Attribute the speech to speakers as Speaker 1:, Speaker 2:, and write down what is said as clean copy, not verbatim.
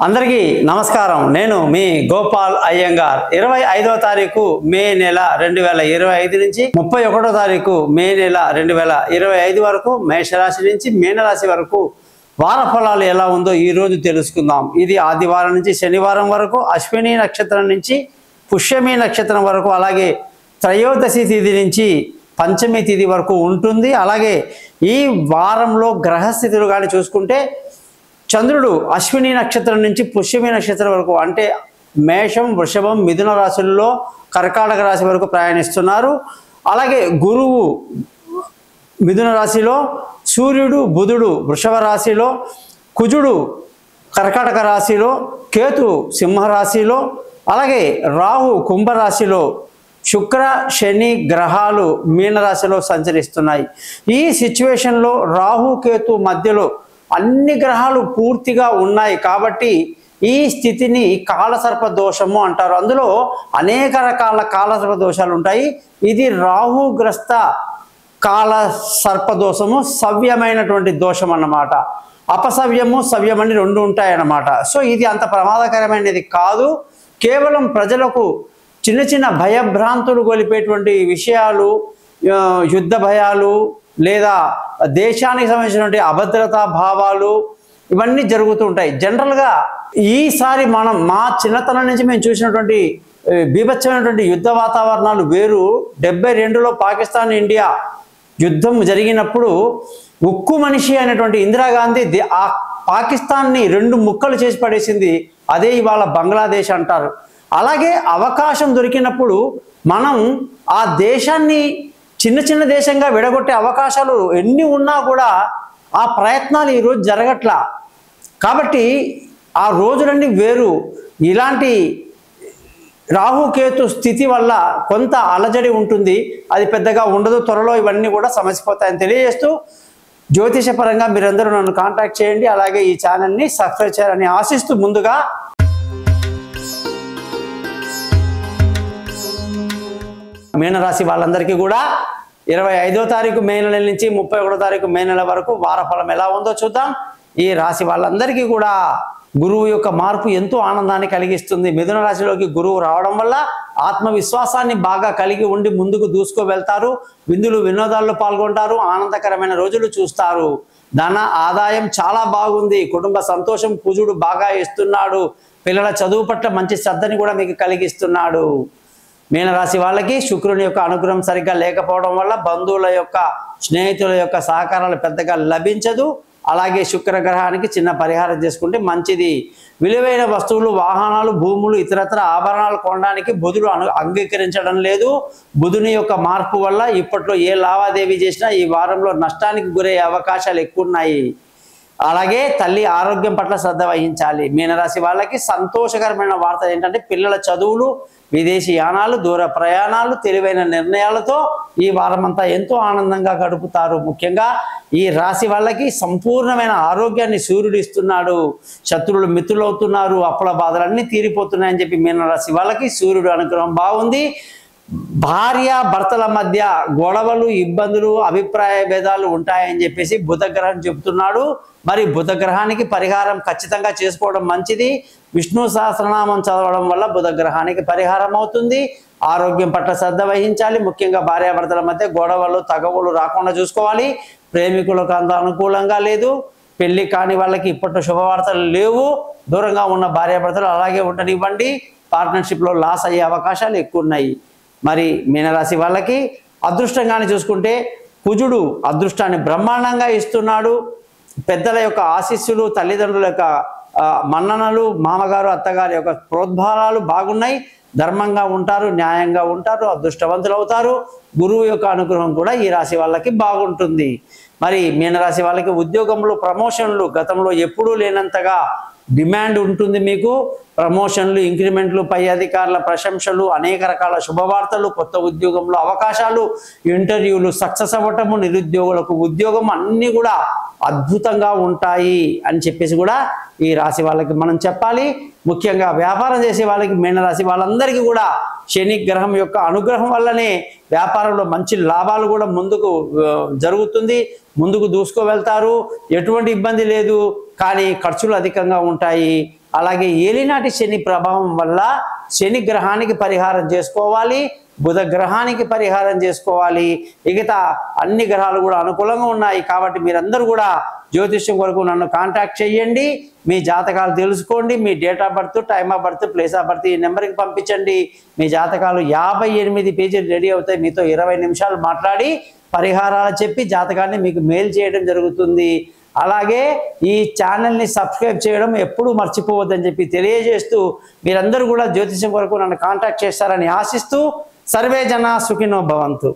Speaker 1: అందరికీ నమస్కారం. నేను మీ గోపాల్ అయ్యంగార్. 25వ తారీఖు మే నెల 2025 నుంచి 31వ తారీఖు మే నెల 2025 వరకు మేషరాశి నుంచి మీనరాశి వరకు వార ఫలాలు ఎలా ఉందో ఈ రోజు తెలుసుకుందాం. ఇది ఆదివారం నుంచి శనివారం వరకు, అశ్విని నక్షత్రం నుంచి పుష్యమి నక్షత్రం వరకు, అలాగే త్రయోదశి తిథి నుంచి పంచమి తిథి వరకు ఉంటుంది. అలాగే ఈ వారంలో గ్రహస్థితులు కానీ చూసుకుంటే చంద్రుడు అశ్విని నక్షత్రం నుంచి పుష్యమి నక్షత్రం వరకు, అంటే మేషం, వృషభం, మిథున రాశుల్లో కర్కాటక రాశి వరకు ప్రయాణిస్తున్నారు. అలాగే గురువు మిథున రాశిలో, సూర్యుడు బుధుడు వృషభ రాశిలో, కుజుడు కర్కాటక రాశిలో, కేతు సింహరాశిలో, అలాగే రాహు కుంభరాశిలో, శుక్ర శని గ్రహాలు మీనరాశిలో సంచరిస్తున్నాయి. ఈ సిచ్యువేషన్లో రాహు కేతు మధ్యలో అన్ని గ్రహాలు పూర్తిగా ఉన్నాయి కాబట్టి ఈ స్థితిని కాలసర్ప దోషము అంటారు. అందులో అనేక రకాల కాలసర్ప దోషాలు ఉంటాయి. ఇది రాహుగ్రస్త కాలసర్ప దోషము, సవ్యమైనటువంటి దోషం అన్నమాట. అపసవ్యము సవ్యమని రెండు ఉంటాయన్నమాట. సో ఇది అంత ప్రమాదకరమైనది కాదు. కేవలం ప్రజలకు చిన్న చిన్న భయభ్రాంతులు గొలిపేటువంటి విషయాలు, యుద్ధ భయాలు లేదా దేశానికి సంబంధించినటువంటి అభద్రతా భావాలు ఇవన్నీ జరుగుతూ ఉంటాయి. జనరల్గా ఈసారి మా చిన్నతనం నుంచి మేము చూసినటువంటి బీభత్సమైనటువంటి యుద్ధ వాతావరణాలు వేరు. 72లో పాకిస్తాన్ ఇండియా యుద్ధం జరిగినప్పుడు ఉక్కు మనిషి అనేటువంటి ఇందిరాగాంధీ ఆ పాకిస్తాన్ని 2 ముక్కలు చేసి పడేసింది. అదే ఇవాళ బంగ్లాదేశ్ అంటారు. అలాగే అవకాశం దొరికినప్పుడు మనం ఆ దేశాన్ని చిన్న చిన్న దేశంగా విడగొట్టే అవకాశాలు ఎన్ని ఉన్నా కూడా ఆ ప్రయత్నాలు ఈరోజు జరగట్లా. కాబట్టి ఆ రోజులన్నీ వేరు. ఇలాంటి రాహుకేతు స్థితి వల్ల కొంత అలజడి ఉంటుంది, అది పెద్దగా ఉండదు. త్వరలో ఇవన్నీ కూడా సమసిపోతాయని తెలియజేస్తూ, జ్యోతిషపరంగా మీరందరూ నన్ను కాంటాక్ట్ చేయండి. అలాగే ఈ ఛానల్ని సబ్స్క్రైబ్ చేయాలని ఆశిస్తూ, ముందుగా మీనరాశి వాళ్ళందరికీ కూడా 25వ తారీఖు మే నెల నుంచి 31వ తారీఖు మే నెల వరకు వారఫలం ఎలా ఉందో చూద్దాం. ఈ రాశి వాళ్ళందరికీ కూడా గురువు యొక్క మార్పు ఎంతో ఆనందాన్ని కలిగిస్తుంది. మిథున రాశిలోకి గురువు రావడం వల్ల ఆత్మవిశ్వాసాన్ని బాగా కలిగి ఉండి ముందుకు దూసుకు వెళ్తారు. విందులు వినోదాల్లో పాల్గొంటారు. ఆనందకరమైన రోజులు చూస్తారు. ధన ఆదాయం చాలా బాగుంది. కుటుంబ సంతోషం కుజుడు బాగా ఇస్తున్నాడు. పిల్లల చదువు పట్ల మంచి శ్రద్ధని కూడా మీకు కలిగిస్తున్నాడు. మీనరాశి వాళ్ళకి శుక్రుని యొక్క అనుగ్రహం సరిగ్గా లేకపోవడం వల్ల బంధువుల యొక్క, స్నేహితుల యొక్క సహకారాలు పెద్దగా లభించదు. అలాగే శుక్రగ్రహానికి చిన్న పరిహారం చేసుకుంటే మంచిది. విలువైన వస్తువులు, వాహనాలు, భూములు, ఇతరత్ర ఆభరణాలు కొనడానికి బుధుడు అంగీకరించడం లేదు. బుధుని యొక్క మార్పు వల్ల ఇప్పట్లో ఏ లావాదేవీ చేసినా ఈ వారంలో నష్టానికి గురయ్యే అవకాశాలు ఎక్కువ ఉన్నాయి. అలాగే తల్లి ఆరోగ్యం పట్ల శ్రద్ధ వహించాలి. మీనరాశి వాళ్ళకి సంతోషకరమైన వార్త ఏంటంటే పిల్లల చదువులు, విదేశీ యానాలు, దూర ప్రయాణాలు, తెలివైన నిర్ణయాలతో ఈ వారం అంతా ఎంతో ఆనందంగా గడుపుతారు. ముఖ్యంగా ఈ రాశి వాళ్ళకి సంపూర్ణమైన ఆరోగ్యాన్ని సూర్యుడు ఇస్తున్నాడు. శత్రువులు మిత్రులు అవుతున్నారు. అప్పుల బాధలన్నీ తీరిపోతున్నాయని చెప్పి మీనరాశి వాళ్ళకి సూర్యుడు అనుగ్రహం బాగుంది. భార్య భర్తల మధ్య గొడవలు, ఇబ్బందులు, అభిప్రాయ భేదాలు ఉంటాయని చెప్పేసి బుధగ్రహం చెబుతున్నాడు. మరి బుధగ్రహానికి పరిహారం ఖచ్చితంగా చేసుకోవడం మంచిది. విష్ణు సహస్రనామం చదవడం వల్ల బుధగ్రహానికి పరిహారం అవుతుంది. ఆరోగ్యం పట్ల శ్రద్ధ వహించాలి. ముఖ్యంగా భార్యాభర్తల మధ్య గొడవలు, తగవులు రాకుండా చూసుకోవాలి. ప్రేమికులకు అంత అనుకూలంగా లేదు. పెళ్లి కాని వాళ్ళకి ఇప్పట్లో శుభవార్తలు లేవు. దూరంగా ఉన్న భార్యాభర్తలు అలాగే ఉండనివ్వండి. పార్ట్నర్షిప్లో లాస్ అయ్యే అవకాశాలు ఎక్కువ ఉన్నాయి. మరి మీనరాశి వాళ్ళకి అదృష్టంగానే చూసుకుంటే కుజుడు అదృష్టాన్ని బ్రహ్మాండంగా ఇస్తున్నాడు. పెద్దల యొక్క ఆశీస్సులు, తల్లిదండ్రుల యొక్క మన్ననలు, మామగారు అత్తగారి యొక్క ప్రోద్బలాలు బాగున్నాయి. ధర్మంగా ఉంటారు, న్యాయంగా ఉంటారు, అదృష్టవంతులు అవుతారు. గురువు యొక్క అనుగ్రహం కూడా ఈ రాశి వాళ్ళకి బాగుంటుంది. మరి మీనరాశి వాళ్ళకి ఉద్యోగంలో ప్రమోషన్లు గతంలో ఎప్పుడూ లేనంతగా డిమాండ్ ఉంటుంది. మీకు ప్రమోషన్లు, ఇంక్రిమెంట్లు, పై అధికారుల ప్రశంసలు, అనేక రకాల శుభవార్తలు, కొత్త ఉద్యోగంలో అవకాశాలు, ఇంటర్వ్యూలు సక్సెస్ అవ్వటము, నిరుద్యోగులకు ఉద్యోగం అన్నీ కూడా అద్భుతంగా ఉంటాయి అని చెప్పేసి కూడా ఈ రాశి వాళ్ళకి మనం చెప్పాలి. ముఖ్యంగా వ్యాపారం చేసే వాళ్ళకి, మీనరాశి వాళ్ళందరికీ కూడా శని గ్రహం యొక్క అనుగ్రహం వల్లనే వ్యాపారంలో మంచి లాభాలు కూడా ముందుకు జరుగుతుంది. ముందుకు దూసుకు వెళ్తారు. ఎటువంటి ఇబ్బంది లేదు. కానీ ఖర్చులు అధికంగా ఉంటాయి. అలాగే ఏలినాటి శని ప్రభావం వల్ల శని గ్రహానికి పరిహారం చేసుకోవాలి, బుధ గ్రహానికి పరిహారం చేసుకోవాలి. మిగతా అన్ని గ్రహాలు కూడా అనుకూలంగా ఉన్నాయి. కాబట్టి మీరందరూ కూడా జ్యోతిష్యం కొరకు నన్ను కాంటాక్ట్ చేయండి. మీ జాతకాలు తెలుసుకోండి. మీ date of birth, time of birth, place of birth ఈ నెంబర్కి పంపించండి. మీ జాతకాలు 58 పేజీలు రెడీ అవుతాయి. మీతో 20 నిమిషాలు మాట్లాడి పరిహారాలు చెప్పి జాతకాన్ని మీకు మెయిల్ చేయడం జరుగుతుంది. అలాగే ఈ ఛానల్ని సబ్స్క్రైబ్ చేయడం ఎప్పుడూ మర్చిపోవద్దని చెప్పి తెలియజేస్తూ మీరందరూ కూడా జ్యోతిష్యం కొరకు నన్ను కాంటాక్ట్ చేస్తారని ఆశిస్తూ సర్వే జనా సుఖినో భవంతు.